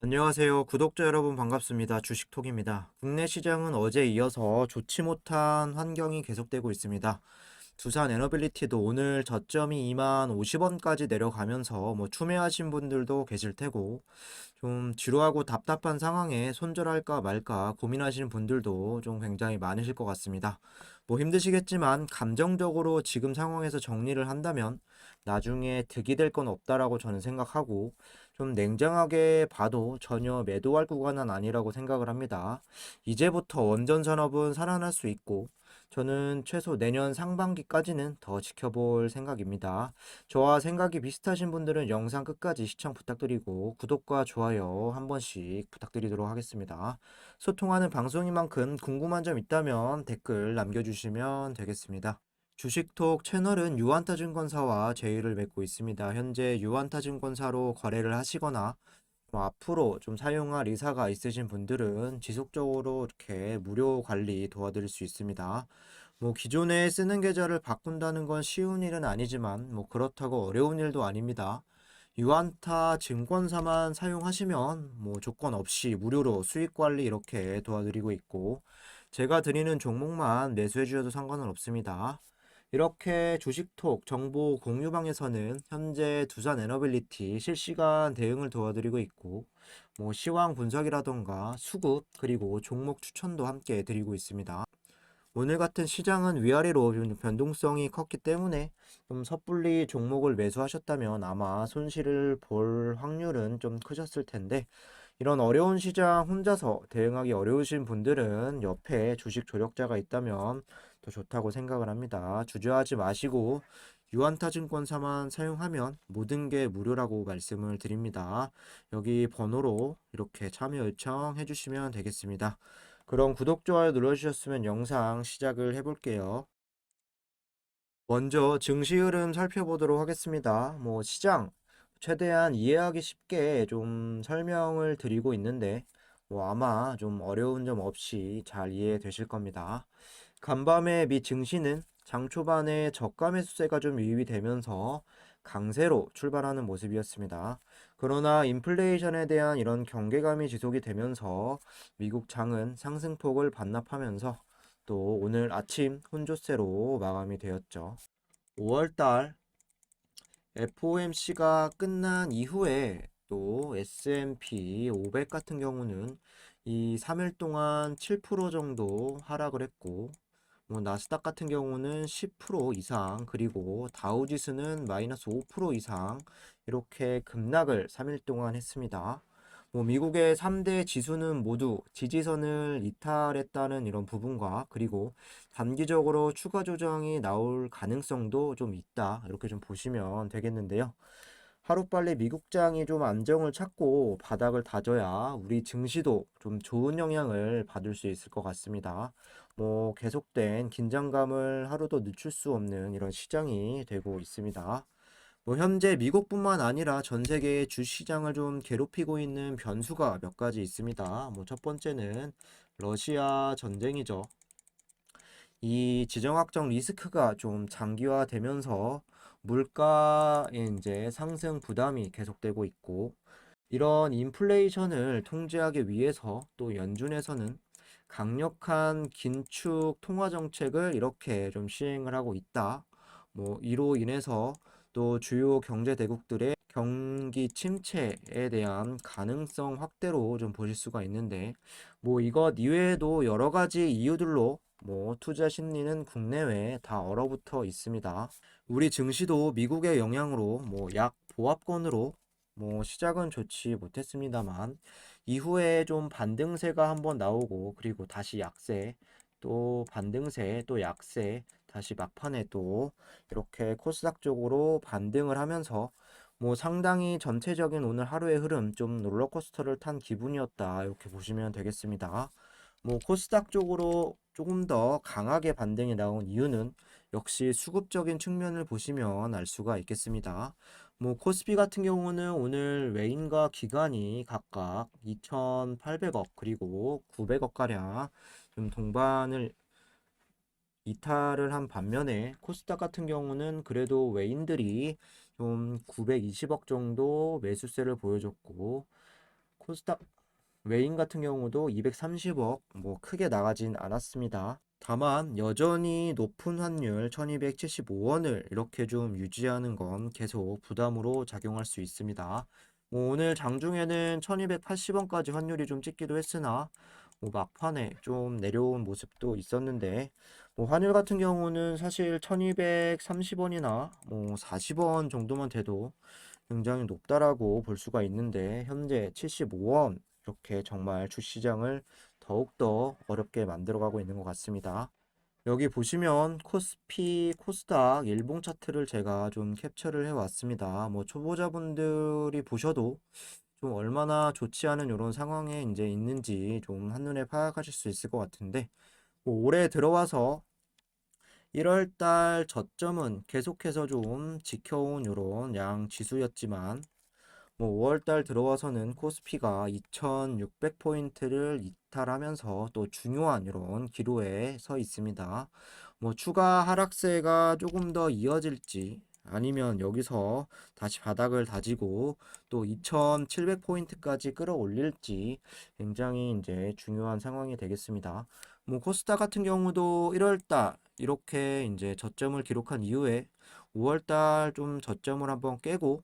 안녕하세요. 구독자 여러분 반갑습니다. 주식톡입니다. 국내 시장은 어제 이어서 좋지 못한 환경이 계속되고 있습니다. 두산 에너빌리티도 오늘 저점이 2만 50원까지 내려가면서 추매하신 분들도 계실 테고 좀 지루하고 답답한 상황에 손절할까 말까 고민하시는 분들도 좀 굉장히 많으실 것 같습니다. 힘드시겠지만 감정적으로 지금 상황에서 정리를 한다면 나중에 득이 될 건 없다라고 저는 생각하고 좀 냉정하게 봐도 전혀 매도할 구간은 아니라고 생각을 합니다. 이제부터 원전 산업은 살아날 수 있고 저는 최소 내년 상반기까지는 더 지켜볼 생각입니다. 저와 생각이 비슷하신 분들은 영상 끝까지 시청 부탁드리고 구독과 좋아요 한 번씩 부탁드리도록 하겠습니다. 소통하는 방송인 만큼 궁금한 점 있다면 댓글 남겨주시면 되겠습니다. 주식톡 채널은 유한타증권사와 제휴를 맺고 있습니다. 현재 유한타증권사로 거래를 하시거나 앞으로 좀 사용할 의사가 있으신 분들은 지속적으로 이렇게 무료 관리 도와드릴 수 있습니다. 기존에 쓰는 계좌를 바꾼다는 건 쉬운 일은 아니지만 그렇다고 어려운 일도 아닙니다. 유한타 증권사만 사용하시면 조건 없이 무료로 수익 관리 이렇게 도와드리고 있고 제가 드리는 종목만 매수해 주셔도 상관은 없습니다. 이렇게 주식톡 정보 공유방에서는 현재 두산 에너빌리티 실시간 대응을 도와드리고 있고 시황 분석이라던가 수급 그리고 종목 추천도 함께 드리고 있습니다. 오늘 같은 시장은 위아래로 변동성이 컸기 때문에 좀 섣불리 종목을 매수하셨다면 아마 손실을 볼 확률은 좀 크셨을 텐데 이런 어려운 시장 혼자서 대응하기 어려우신 분들은 옆에 주식 조력자가 있다면 더 좋다고 생각을 합니다. 주저하지 마시고 유한타증권사만 사용하면 모든 게 무료라고 말씀을 드립니다. 여기 번호로 이렇게 참여 요청해 주시면 되겠습니다. 그럼 구독, 좋아요 눌러주셨으면 영상 시작을 해볼게요. 먼저 증시 흐름 살펴보도록 하겠습니다. 시장 최대한 이해하기 쉽게 좀 설명을 드리고 있는데 아마 좀 어려운 점 없이 잘 이해되실 겁니다. 간밤에 미 증시는 장 초반에 저가 매수세가 좀 유입이 되면서 강세로 출발하는 모습이었습니다. 그러나 인플레이션에 대한 이런 경계감이 지속이 되면서 미국 장은 상승폭을 반납하면서 또 오늘 아침 혼조세로 마감이 되었죠. 5월달 FOMC가 끝난 이후에 또 S&P 500 같은 경우는 이 3일 동안 7% 정도 하락을 했고 나스닥 같은 경우는 10% 이상 그리고 다우지수는 마이너스 5% 이상 이렇게 급락을 3일 동안 했습니다. 미국의 3대 지수는 모두 지지선을 이탈했다는 이런 부분과 그리고 단기적으로 추가 조정이 나올 가능성도 좀 있다. 이렇게 좀 보시면 되겠는데요. 하루빨리 미국장이 좀 안정을 찾고 바닥을 다져야 우리 증시도 좀 좋은 영향을 받을 수 있을 것 같습니다. 계속된 긴장감을 하루도 늦출 수 없는 이런 시장이 되고 있습니다. 현재 미국뿐만 아니라 전 세계의 주시장을 좀 괴롭히고 있는 변수가 몇 가지 있습니다. 첫 번째는 러시아 전쟁이죠. 이 지정학적 리스크가 좀 장기화되면서 물가의 이제 상승 부담이 계속되고 있고 이런 인플레이션을 통제하기 위해서 또 연준에서는 강력한 긴축 통화 정책을 이렇게 좀 시행을 하고 있다. 이로 인해서 또 주요 경제 대국들의 경기 침체에 대한 가능성 확대로 좀 보실 수가 있는데 이것 이외에도 여러 가지 이유들로 투자 심리는 국내외 다 얼어붙어 있습니다. 우리 증시도 미국의 영향으로 약 보합권으로 시작은 좋지 못했습니다만 이후에 좀 반등세가 한번 나오고 그리고 다시 약세 또 반등세 또 약세 다시 막판에 또 이렇게 코스닥 쪽으로 반등을 하면서 상당히 전체적인 오늘 하루의 흐름 좀 롤러코스터를 탄 기분이었다 이렇게 보시면 되겠습니다. 코스닥 쪽으로 조금 더 강하게 반등이 나온 이유는 역시 수급적인 측면을 보시면 알 수가 있겠습니다. 코스피 같은 경우는 오늘 외인과 기관이 각각 2,800억 그리고 900억 가량 좀 동반을 이탈을 한 반면에 코스닥 같은 경우는 그래도 외인들이 좀 920억 정도 매수세를 보여줬고 코스닥 외인 같은 경우도 230억 뭐 크게 나가진 않았습니다. 다만 여전히 높은 환율 1275원을 이렇게 좀 유지하는 건 계속 부담으로 작용할 수 있습니다. 뭐 오늘 장중에는 1280원까지 환율이 좀 찍기도 했으나 뭐 막판에 좀 내려온 모습도 있었는데 뭐 환율 같은 경우는 사실 1230원이나 뭐 40원 정도만 돼도 굉장히 높다라고 볼 수가 있는데 현재 75원 이렇게 정말 주시장을 더욱더 어렵게 만들어가고 있는 것 같습니다. 여기 보시면 코스피, 코스닥 일봉 차트를 제가 좀 캡처를 해왔습니다. 뭐 초보자분들이 보셔도 좀 얼마나 좋지 않은 이런 상황에 이제 있는지 좀 한눈에 파악하실 수 있을 것 같은데 뭐 올해 들어와서 1월 달 저점은 계속해서 좀 지켜온 이런 양 지수였지만 뭐 5월 달 들어와서는 코스피가 2600포인트를 이탈하면서 또 중요한 이런 기로에 서 있습니다. 뭐 추가 하락세가 조금 더 이어질지 아니면 여기서 다시 바닥을 다지고 또 2700포인트까지 끌어올릴지 굉장히 이제 중요한 상황이 되겠습니다. 뭐 코스닥 같은 경우도 1월 달 이렇게 이제 저점을 기록한 이후에 5월 달 좀 저점을 한번 깨고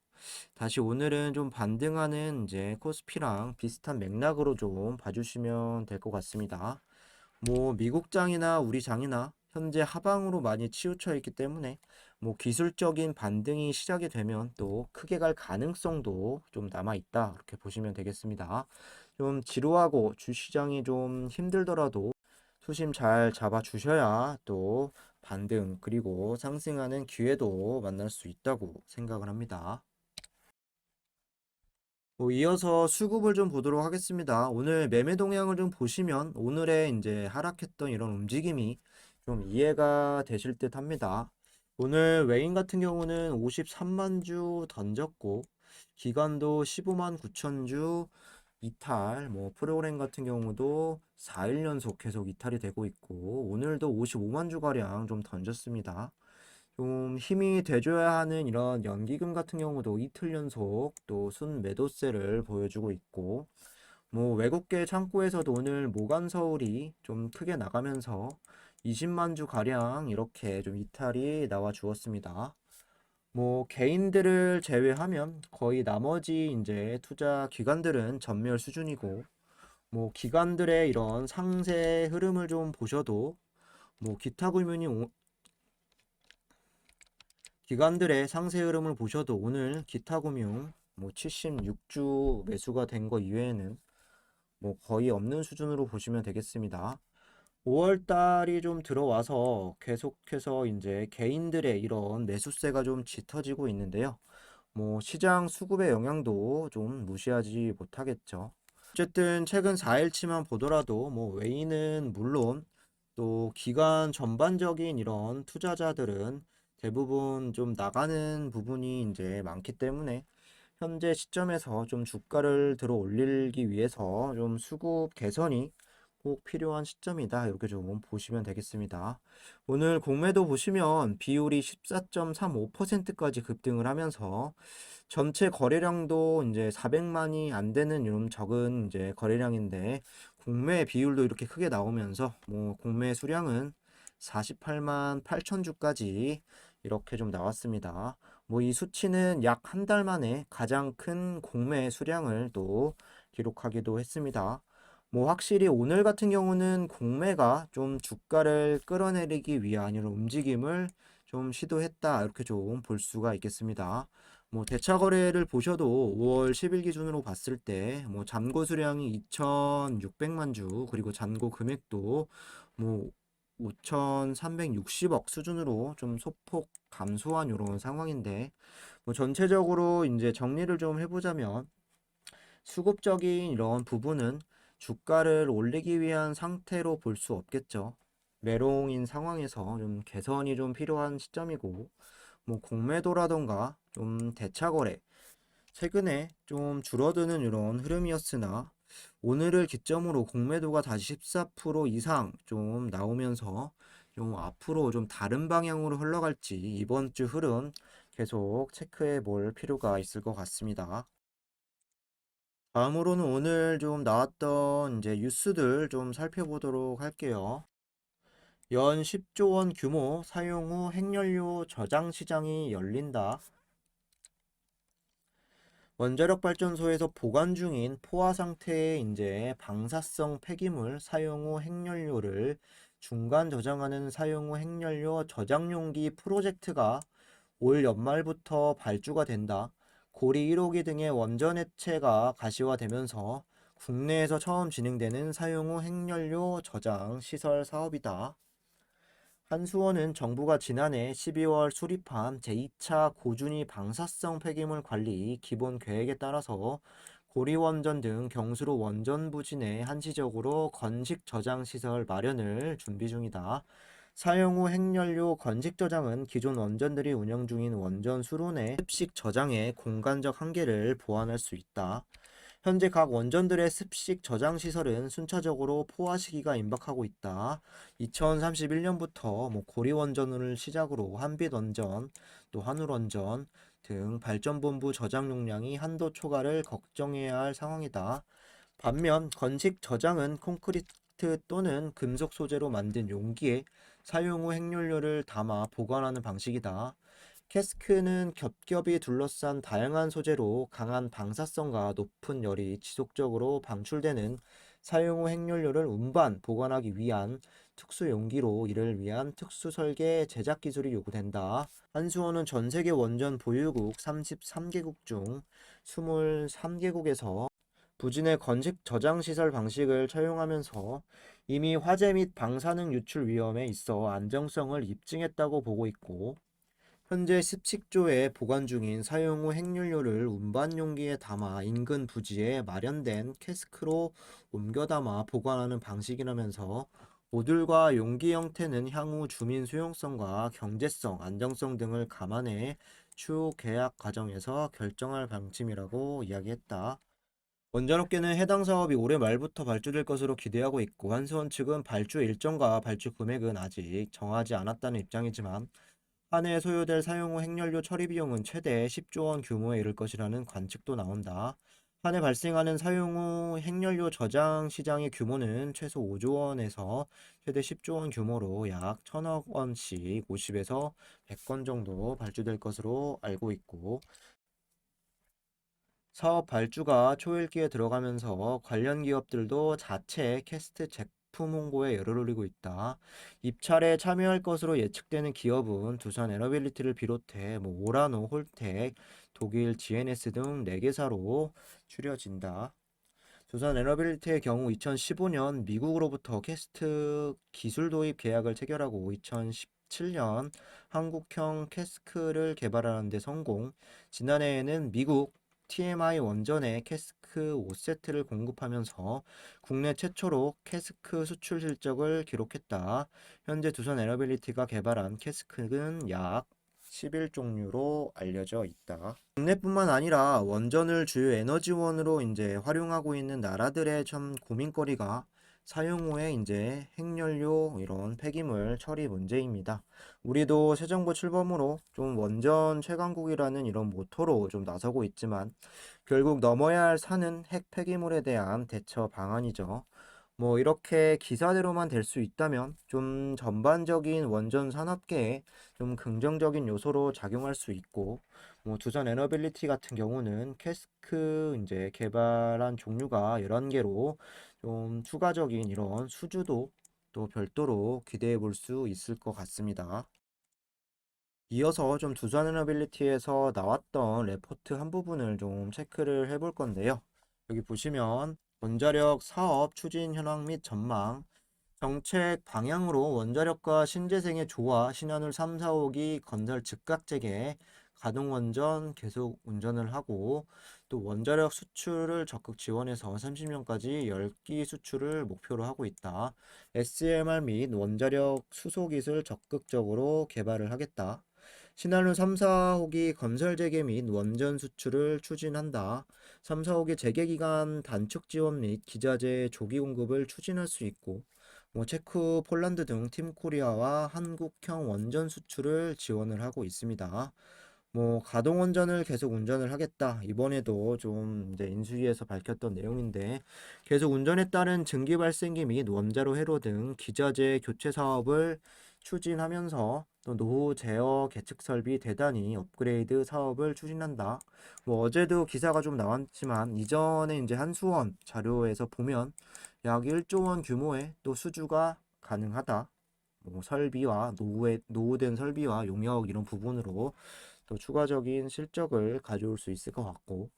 다시 오늘은 좀 반등하는 이제 코스피랑 비슷한 맥락으로 좀 봐주시면 될 것 같습니다. 뭐 미국 장이나 우리 장이나 현재 하방으로 많이 치우쳐 있기 때문에 뭐 기술적인 반등이 시작이 되면 또 크게 갈 가능성도 좀 남아 있다 이렇게 보시면 되겠습니다. 좀 지루하고 주시장이 좀 힘들더라도 수심 잘 잡아 주셔야 또 반등 그리고 상승하는 기회도 만날 수 있다고 생각을 합니다. 뭐 이어서 수급을 좀 보도록 하겠습니다. 오늘 매매 동향을 좀 보시면 오늘의 이제 하락했던 이런 움직임이 좀 이해가 되실 듯 합니다. 오늘 외인 같은 경우는 53만 주 던졌고 기간도 15만 9천 주 이탈, 뭐 프로그램 같은 경우도 4일 연속 계속 이탈이 되고 있고 오늘도 55만 주 가량 좀 던졌습니다. 좀 힘이 돼줘야 하는 이런 연기금 같은 경우도 이틀 연속 또 순매도세를 보여주고 있고 뭐 외국계 창구에서도 오늘 모간서울이 좀 크게 나가면서 20만 주 가량 이렇게 좀 이탈이 나와 주었습니다. 뭐 개인들을 제외하면 거의 나머지 이제 투자 기관들은 전멸 수준이고 뭐 기관들의 이런 상세 흐름을 좀 보셔도 뭐 기관들의 상세 흐름을 보셔도 오늘 기타금융 뭐 76주 매수가 된 거 이외에는 뭐 거의 없는 수준으로 보시면 되겠습니다. 5월 달이 좀 들어와서 계속해서 이제 개인들의 이런 매수세가 좀 짙어지고 있는데요. 뭐 시장 수급의 영향도 좀 무시하지 못하겠죠. 어쨌든 최근 4일치만 보더라도 뭐 외인은 물론 또 기관 전반적인 이런 투자자들은 대부분 좀 나가는 부분이 이제 많기 때문에 현재 시점에서 좀 주가를 들어 올리기 위해서 좀 수급 개선이 꼭 필요한 시점이다. 이렇게 좀 보시면 되겠습니다. 오늘 공매도 보시면 비율이 14.35%까지 급등을 하면서 전체 거래량도 이제 400만이 안 되는 좀 적은 이제 거래량인데 공매 비율도 이렇게 크게 나오면서 뭐 공매 수량은 48만 8천 주까지 이렇게 좀 나왔습니다. 뭐 이 수치는 약 한 달 만에 가장 큰 공매 수량을 또 기록하기도 했습니다. 뭐 확실히 오늘 같은 경우는 공매가 좀 주가를 끌어내리기 위한 이런 움직임을 좀 시도했다 이렇게 좀 볼 수가 있겠습니다. 뭐 대차 거래를 보셔도 5월 10일 기준으로 봤을 때 뭐 잔고 수량이 2,600만 주 그리고 잔고 금액도 뭐 5,360억 수준으로 좀 소폭 감소한 이런 상황인데 뭐 전체적으로 이제 정리를 좀 해보자면 수급적인 이런 부분은 주가를 올리기 위한 상태로 볼 수 없겠죠. 메롱인 상황에서 좀 개선이 좀 필요한 시점이고 뭐 공매도라던가 좀 대차거래 최근에 좀 줄어드는 이런 흐름이었으나 오늘을 기점으로 공매도가 다시 14% 이상 좀 나오면서 좀 앞으로 좀 다른 방향으로 흘러갈지 이번 주 흐름 계속 체크해 볼 필요가 있을 것 같습니다. 다음으로는 오늘 좀 나왔던 이제 뉴스들 좀 살펴보도록 할게요. 연 10조 원 규모 사용 후 핵연료 저장 시장이 열린다. 원자력 발전소에서 보관 중인 포화 상태의 이제 방사성 폐기물 사용 후 핵연료를 중간 저장하는 사용 후 핵연료 저장 용기 프로젝트가 올 연말부터 발주가 된다. 고리 1호기 등의 원전 해체가 가시화되면서 국내에서 처음 진행되는 사용 후 핵연료 저장 시설 사업이다. 한수원은 정부가 지난해 12월 수립한 제2차 고준위 방사성 폐기물 관리 기본 계획에 따라서 고리원전 등 경수로 원전 부진에 한시적으로 건식 저장 시설 마련을 준비 중이다. 사용 후 핵연료 건식 저장은 기존 원전들이 운영 중인 원전 수로 내 습식 저장의 공간적 한계를 보완할 수 있다. 현재 각 원전들의 습식 저장 시설은 순차적으로 포화 시기가 임박하고 있다. 2031년부터 고리원전을 시작으로 한빛원전, 또 한울원전 등 발전본부 저장 용량이 한도 초과를 걱정해야 할 상황이다. 반면 건식 저장은 콘크리트 또는 금속 소재로 만든 용기에 사용 후 핵연료를 담아 보관하는 방식이다. 캐스크는 겹겹이 둘러싼 다양한 소재로 강한 방사성과 높은 열이 지속적으로 방출되는 사용 후 핵연료를 운반, 보관하기 위한 특수 용기로 이를 위한 특수 설계 제작 기술이 요구된다. 한수원은 전 세계 원전 보유국 33개국 중 23개국에서 부진의 건식 저장 시설 방식을 차용하면서 이미 화재 및 방사능 유출 위험에 있어 안정성을 입증했다고 보고 있고, 현재 습식조에 보관 중인 사용 후 핵연료를 운반 용기에 담아 인근 부지에 마련된 캐스크로 옮겨 담아 보관하는 방식이라면서 모듈과 용기 형태는 향후 주민 수용성과 경제성, 안정성 등을 감안해 추후 계약 과정에서 결정할 방침이라고 이야기했다. 원전업계는 해당 사업이 올해 말부터 발주될 것으로 기대하고 있고, 한수원 측은 발주 일정과 발주 금액은 아직 정하지 않았다는 입장이지만 한 해 소요될 사용 후 핵연료 처리 비용은 최대 10조 원 규모에 이를 것이라는 관측도 나온다. 한 해 발생하는 사용 후 핵연료 저장 시장의 규모는 최소 5조 원에서 최대 10조 원 규모로 약 1,000억 원씩 50에서 100건 정도 발주될 것으로 알고 있고, 사업 발주가 초읽기에 들어가면서 관련 기업들도 자체 캐스트 제품 홍보에 열을 올리고 있다. 입찰에 참여할 것으로 예측되는 기업은 두산 에너빌리티를 비롯해 오라노, 홀텍, 독일 GNS 등 4개사로 추려진다. 두산 에너빌리티의 경우 2015년 미국으로부터 캐스트 기술 도입 계약을 체결하고 2017년 한국형 캐스크를 개발하는 데 성공, 지난해에는 미국 TMI 원전에 캐스크 5세트를 공급하면서 국내 최초로 캐스크 수출 실적을 기록했다. 현재 두산 에너빌리티가 개발한 캐스크는 약 11종류로 알려져 있다. 국내뿐만 아니라 원전을 주요 에너지원으로 이제 활용하고 있는 나라들의 참 고민거리가 사용 후에 이제 핵연료 이런 폐기물 처리 문제입니다. 우리도 새 정부 출범으로 좀 원전 최강국이라는 이런 모토로 좀 나서고 있지만 결국 넘어야 할 산은 핵 폐기물에 대한 대처 방안이죠. 이렇게 기사대로만 될 수 있다면 좀 전반적인 원전 산업계에 좀 긍정적인 요소로 작용할 수 있고, 두산 에너빌리티 같은 경우는 캐스크 이제 개발한 종류가 11개로 좀 추가적인 이런 수주도 또 별도로 기대해 볼 수 있을 것 같습니다. 이어서 좀 두산 에너빌리티에서 나왔던 레포트 한 부분을 좀 체크를 해볼 건데요. 여기 보시면 원자력 사업 추진 현황 및 전망, 정책 방향으로 원자력과 신재생의 조화, 신한울 3, 4호기 건설 즉각 재개, 가동 원전 계속 운전을 하고, 또 원자력 수출을 적극 지원해서 30년까지 10기 수출을 목표로 하고 있다. SMR 및 원자력 수소 기술 적극적으로 개발을 하겠다. 신한울 3, 4호기 건설 재개 및 원전 수출을 추진한다. 3, 4호기 재개 기간 단축 지원 및 기자재 조기 공급을 추진할 수 있고, 체코, 폴란드 등 팀 코리아와 한국형 원전 수출을 지원을 하고 있습니다. 뭐 가동 원전을 계속 운전을 하겠다. 이번에도 좀 이제 인수위에서 밝혔던 내용인데 계속 운전에 따른 증기 발생기 및 원자로 회로 등 기자재 교체 사업을 추진하면서 또 노후 제어 계측 설비 대단히 업그레이드 사업을 추진한다. 뭐 어제도 기사가 좀 나왔지만 이전에 이제 한수원 자료에서 보면 약 1조 원 규모의 또 수주가 가능하다. 뭐 설비와 노후된 설비와 용역 이런 부분으로 또 추가적인 실적을 가져올 수 있을 것 같고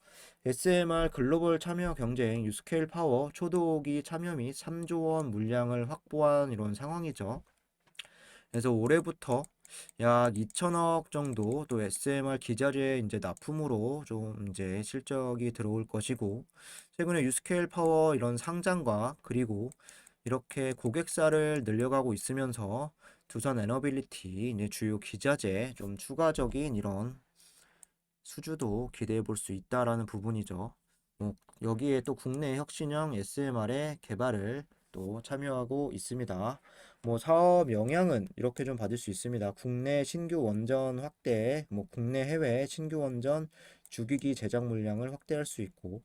SMR 글로벌 참여 경쟁 유스케일 파워 초도기 참여 및 3조 원 물량을 확보한 이런 상황이죠. 그래서 올해부터 약 2천억 정도 또 SMR 기자재 이제 납품으로 좀 이제 실적이 들어올 것이고 최근에 유스케일 파워 이런 상장과 그리고 이렇게 고객사를 늘려가고 있으면서 두산 에너빌리티 이제 주요 기자재 좀 추가적인 이런 수주도 기대해 볼 수 있다라는 부분이죠. 여기에 또 국내 혁신형 SMR의 개발을 또 참여하고 있습니다. 사업 영향은 이렇게 좀 받을 수 있습니다. 국내 신규 원전 확대, 국내 해외 신규 원전 주기기 제작 물량을 확대할 수 있고,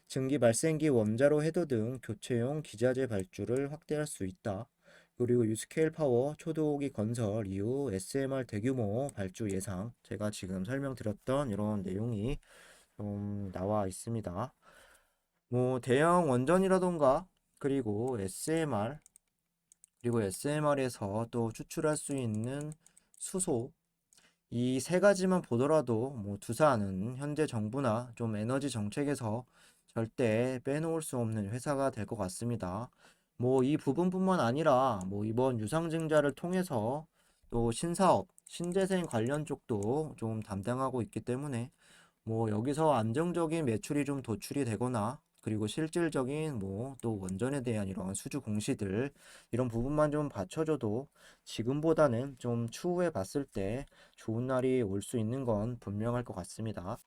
증기 발생기 원자로 해도 등 교체용 기자재 발주를 확대할 수 있다. 그리고 유스케일 파워 초도기 건설 이후 SMR 대규모 발주 예상 제가 지금 설명드렸던 이런 내용이 좀 나와 있습니다. 대형 원전이라던가 그리고 SMR에서 또 추출할 수 있는 수소 이 세 가지만 보더라도 두산은 현재 정부나 좀 에너지 정책에서 절대 빼놓을 수 없는 회사가 될 것 같습니다. 이 부분뿐만 아니라 이번 유상증자를 통해서 또 신사업, 신재생 관련 쪽도 좀 담당하고 있기 때문에 여기서 안정적인 매출이 좀 도출이 되거나 그리고 실질적인 또 원전에 대한 이런 수주 공시들 이런 부분만 좀 받쳐줘도 지금보다는 좀 추후에 봤을 때 좋은 날이 올 수 있는 건 분명할 것 같습니다.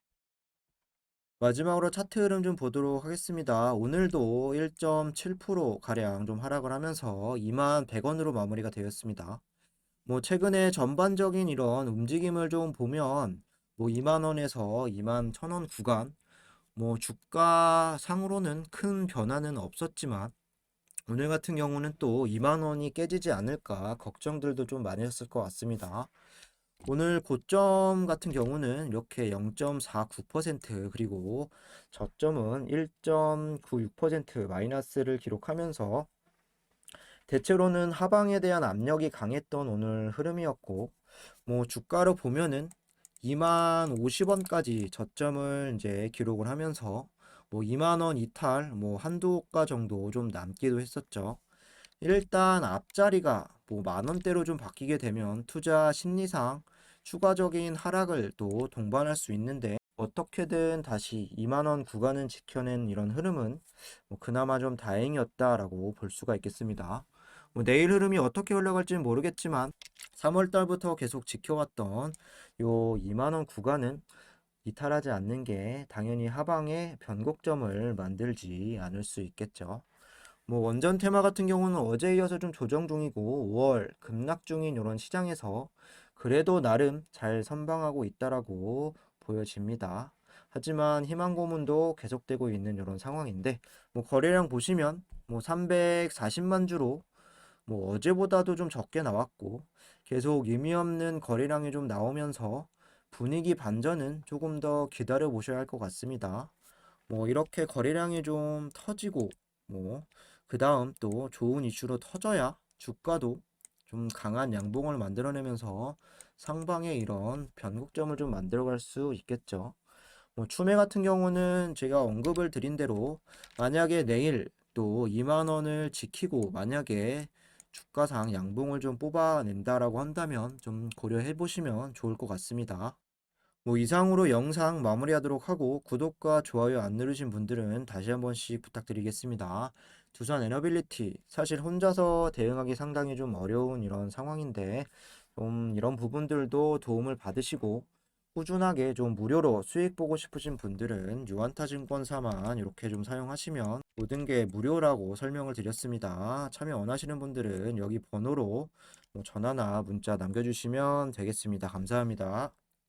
마지막으로 차트 흐름 좀 보도록 하겠습니다. 오늘도 1.7% 가량 좀 하락을 하면서 2만 100원으로 마무리가 되었습니다. 최근에 전반적인 이런 움직임을 좀 보면 2만 원에서 2만 1,000원 구간 주가 상으로는 큰 변화는 없었지만 오늘 같은 경우는 또 2만 원이 깨지지 않을까 걱정들도 좀 많이 했을 것 같습니다. 오늘 고점 같은 경우는 이렇게 0.49% 그리고 저점은 1.96% 마이너스를 기록하면서 대체로는 하방에 대한 압력이 강했던 오늘 흐름이었고 주가로 보면은 2만 50원까지 저점을 이제 기록을 하면서 2만 원 이탈 한두 호가 정도 좀 남기도 했었죠. 일단 앞자리가 만 원대로 좀 바뀌게 되면 투자 심리상 추가적인 하락을 또 동반할 수 있는데 어떻게든 다시 2만 원 구간은 지켜낸 이런 흐름은 그나마 좀 다행이었다라고 볼 수가 있겠습니다. 내일 흐름이 어떻게 흘러갈지는 모르겠지만 3월 달부터 계속 지켜왔던 요 2만 원 구간은 이탈하지 않는 게 당연히 하방에 변곡점을 만들지 않을 수 있겠죠. 원전 테마 같은 경우는 어제에 이어서 좀 조정 중이고 5월 급락 중인 이런 시장에서 그래도 나름 잘 선방하고 있다라고 보여집니다. 하지만 희망 고문도 계속되고 있는 이런 상황인데 거래량 보시면 340만 주로 어제보다도 좀 적게 나왔고 계속 의미 없는 거래량이 좀 나오면서 분위기 반전은 조금 더 기다려 보셔야 할 것 같습니다. 이렇게 거래량이 좀 터지고 그 다음 또 좋은 이슈로 터져야 주가도 좀 강한 양봉을 만들어내면서 상방에 이런 변곡점을 좀 만들어갈 수 있겠죠. 추매 같은 경우는 제가 언급을 드린 대로 만약에 내일 또 2만 원을 지키고 만약에 주가상 양봉을 좀 뽑아낸다라고 한다면 좀 고려해 보시면 좋을 것 같습니다. 이상으로 영상 마무리하도록 하고 구독과 좋아요 안 누르신 분들은 다시 한 번씩 부탁드리겠습니다. 두산 에너빌리티 사실 혼자서 대응하기 상당히 좀 어려운 이런 상황인데 좀 이런 부분들도 도움을 받으시고 꾸준하게 좀 무료로 수익 보고 싶으신 분들은 유한타증권사만 이렇게 좀 사용하시면 모든 게 무료라고 설명을 드렸습니다. 참여 원하시는 분들은 여기 번호로 전화나 문자 남겨주시면 되겠습니다. 감사합니다.